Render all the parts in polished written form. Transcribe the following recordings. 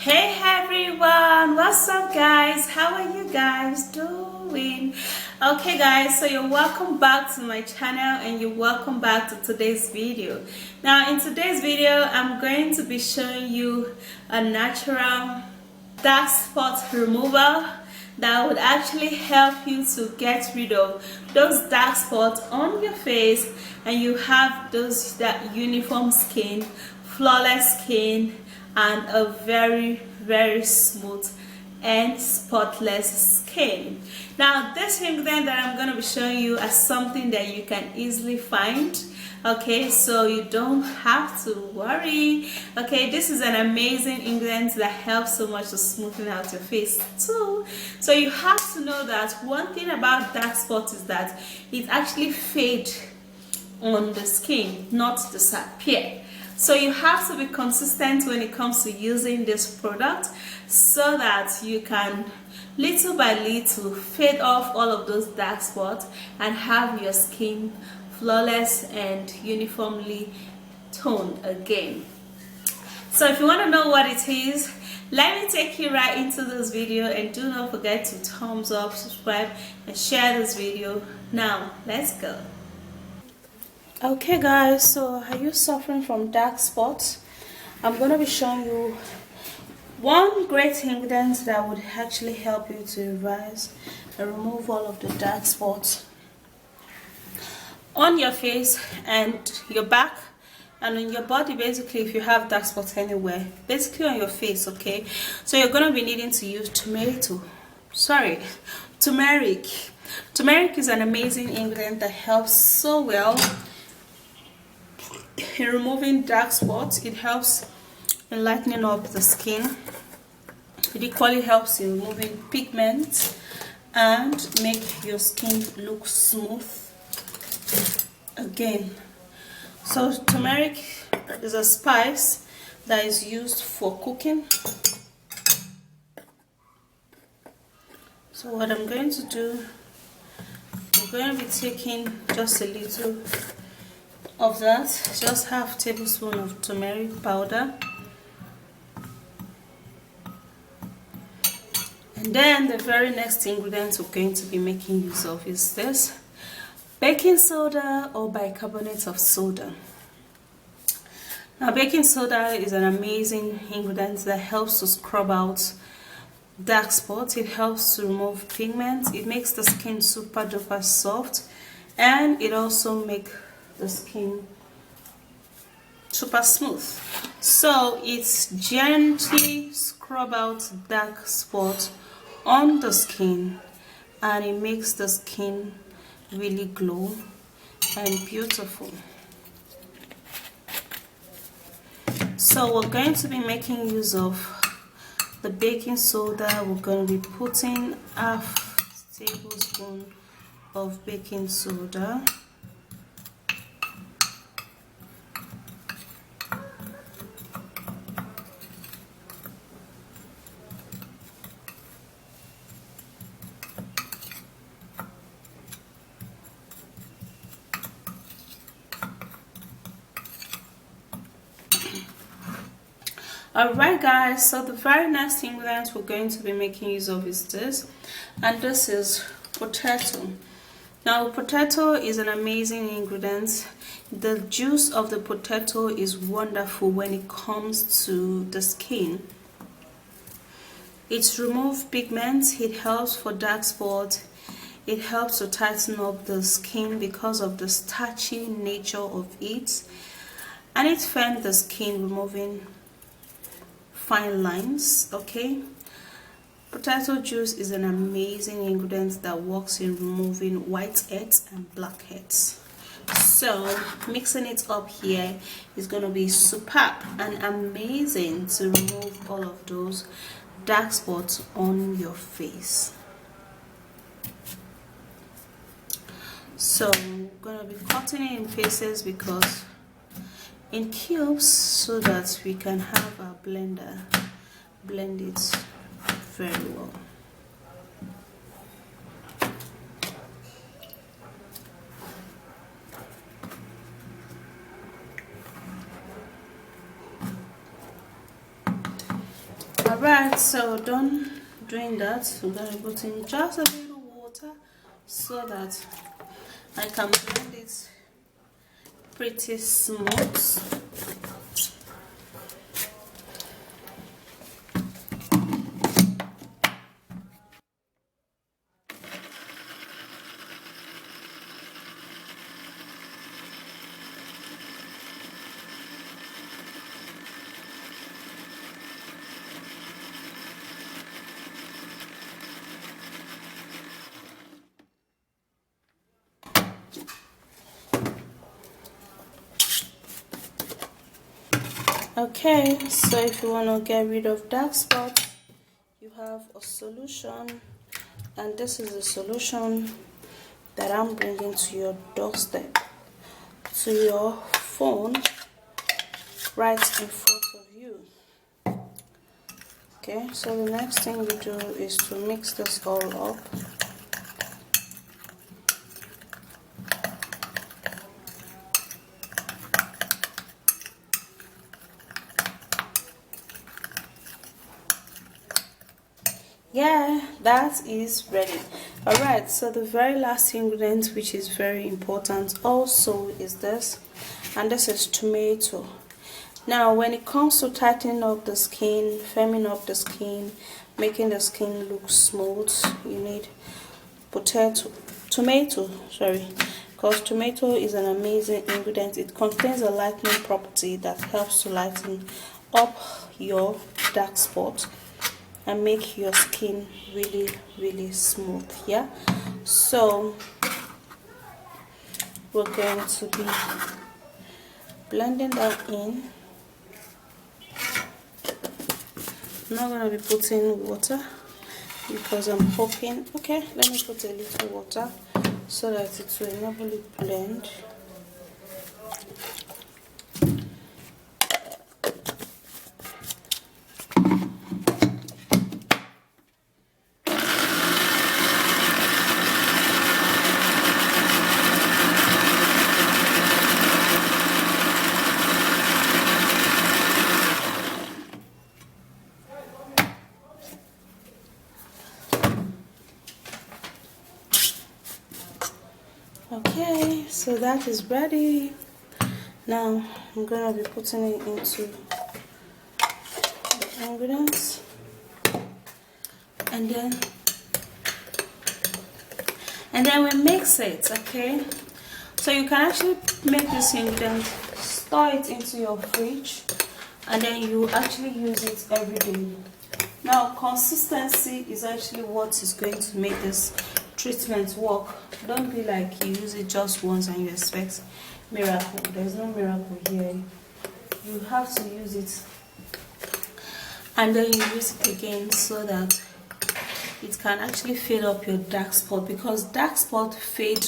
Hey everyone, what's up guys? How are you guys doing? Okay guys, so you're welcome back to my channel and you're welcome back to today's video. Now in today's video I'm going to be showing you a natural dark spot remover that would actually help you to get rid of those dark spots on your face and you have that uniform skin, flawless skin, and a very smooth and spotless skin. Now this ingredient that I'm going to be showing you is something that you can easily find, okay, so you don't have to worry. Okay, this is an amazing ingredient that helps so much to smoothen out your face too. So you have to know that one thing about dark spots is that it actually fades on the skin, not disappear. So you have to be consistent when it comes to using this product so that you can little by little fade off all of those dark spots and have your skin flawless and uniformly toned again. So if you want to know what it is, let me take you right into this video, and do not forget to thumbs up, subscribe and share this video. Now let's go. Okay guys, so are you suffering from dark spots? I'm going to be showing you one great ingredient that would actually help you to revise and remove all of the dark spots on your face and your back and on your body. Basically, if you have dark spots anywhere, basically on your face, okay, so you're going to be needing to use turmeric. Turmeric is an amazing ingredient that helps so well in removing dark spots. It helps in lightening up the skin. It equally helps in removing pigment and make your skin look smooth again. So turmeric is a spice that is used for cooking. So what I'm going to do, I'm going to be taking just a little of that, just half tablespoon of turmeric powder, and then the very next ingredient we're going to be making use of is this baking soda or bicarbonate of soda. Now baking soda is an amazing ingredient that helps to scrub out dark spots. It helps to remove pigment, it makes the skin super duper soft, and it also makes the skin super smooth. So it's gently scrub out dark spots on the skin and it makes the skin really glow and beautiful. So we're going to be making use of the baking soda. We're going to be putting half tablespoon of baking soda. Alright guys, so the very next ingredient we're going to be making use of is this, and this is potato. Now potato is an amazing ingredient. The juice of the potato is wonderful when it comes to the skin. It removes pigment, it helps for dark spots, it helps to tighten up the skin because of the starchy nature of it, and it firms the skin, removing fine lines. Okay, potato juice is an amazing ingredient that works in removing whiteheads and blackheads. So mixing it up here is going to be superb and amazing to remove all of those dark spots on your face. So I'm going to be cutting it in pieces, because in cubes, so that we can have our blender blend it very well. Alright, so done doing that, I'm going to put in just a little water so that I can blend it pretty smooth. Okay, so if you want to get rid of dark spots, you have a solution, and this is the solution that I'm bringing to your doorstep, to your phone, right in front of you. Okay, so the next thing you do is to mix this all up. Yeah, that is ready. Alright, so the very last ingredient, which is very important also, is this, and this is tomato. Now when it comes to tightening up the skin, firming up the skin, making the skin look smooth, you need tomato, because tomato is an amazing ingredient. It contains a lightening property that helps to lighten up your dark spot and make your skin really smooth. Yeah, so we're going to be blending that in. I'm not going to be putting water because I'm hoping, okay, let me put a little water so that it will enable it blend. Okay, so that is ready. Now I'm gonna be putting it into the ingredients, and then we mix it. Okay, so you can actually make this ingredient, store it into your fridge, and then you actually use it every day. Now consistency is actually what is going to make this treatment work. Don't be like you use it just once and you expect miracle. There's no miracle here. You have to use it and then you use it again so that it can actually fade up your dark spot, because dark spot fade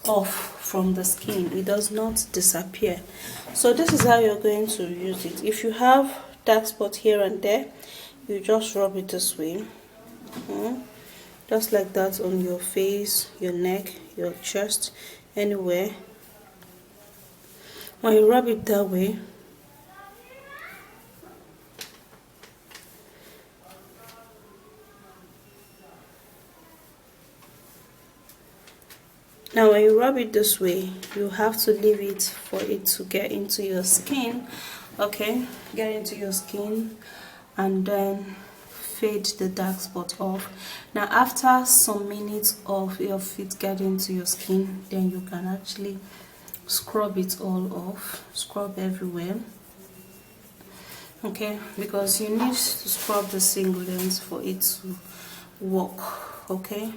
off from the skin, it does not disappear. So this is how you're going to use it. If you have dark spot here and there, you just rub it this way, just like that, on your face, your neck, your chest, anywhere. When you rub it that way, now when you rub it this way, you have to leave it for it to get into your skin. Okay, get into your skin and then fade the dark spot off. Now after some minutes of it getting into your skin, then you can actually scrub it all off, scrub everywhere. Okay, because you need to scrub the ingredients for it to work. Okay,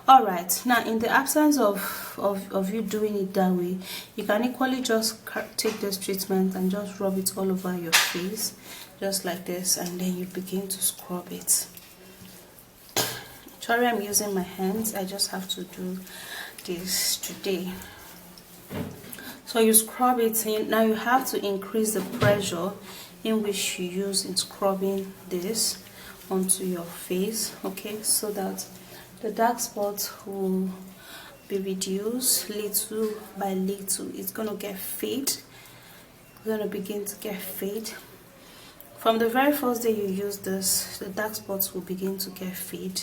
all right. Now in the absence of you doing it that way, you can equally just take this treatment and just rub it all over your face, just like this, and then you begin to scrub it. Sorry, I'm using my hands, I just have to do this today. So you scrub it in. Now you have to increase the pressure in which you use in scrubbing this onto your face, okay, so that the dark spots will be reduced little by little. It's gonna get fade. It's gonna begin to get fade from the very first day you use this, the dark spots will begin to get fade.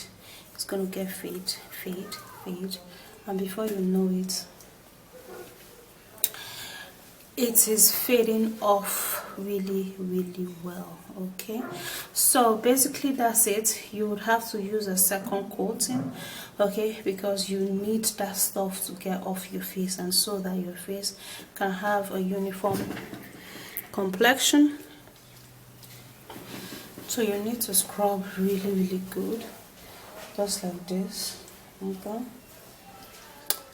It's going to get fade, and before you know it, it is fading off really well. Okay, so basically that's it. You would have to use a second coating, okay, because you need that stuff to get off your face, and so that your face can have a uniform complexion. So you need to scrub really good, just like this. Okay.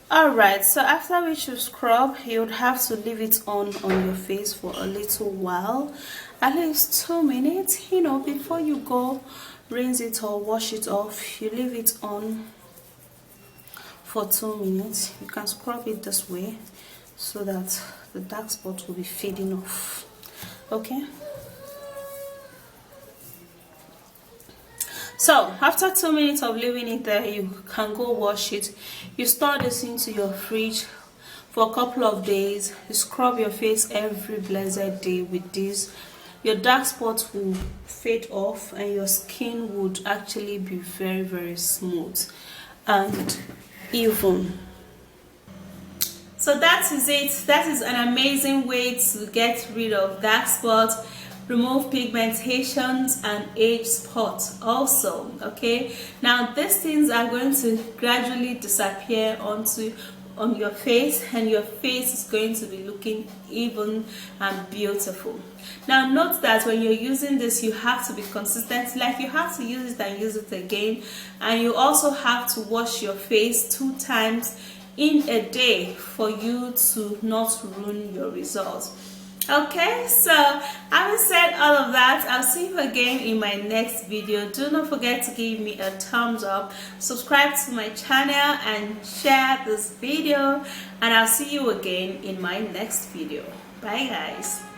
Alright, so after which you scrub, you would have to leave it on your face for a little while, at least 2 minutes, you know, before you go rinse it or wash it off. You leave it on for 2 minutes. You can scrub it this way so that the dark spot will be fading off. Okay, so after 2 minutes of leaving it there, you can go wash it. You store this into your fridge for a couple of days. You scrub your face every blessed day with this. Your dark spots will fade off and your skin would actually be very smooth and even. So that is it. That is an amazing way to get rid of dark spots, remove pigmentations and age spots also. Okay, now these things are going to gradually disappear on your face, and your face is going to be looking even and beautiful. Now note that when you're using this, you have to be consistent. Like, you have to use it and use it again, and you also have to wash your face 2 times in a day for you to not ruin your results. Okay, so having said all of that, I'll see you again in my next video. Do not forget to give me a thumbs up, subscribe to my channel and share this video, and I'll see you again in my next video. Bye guys.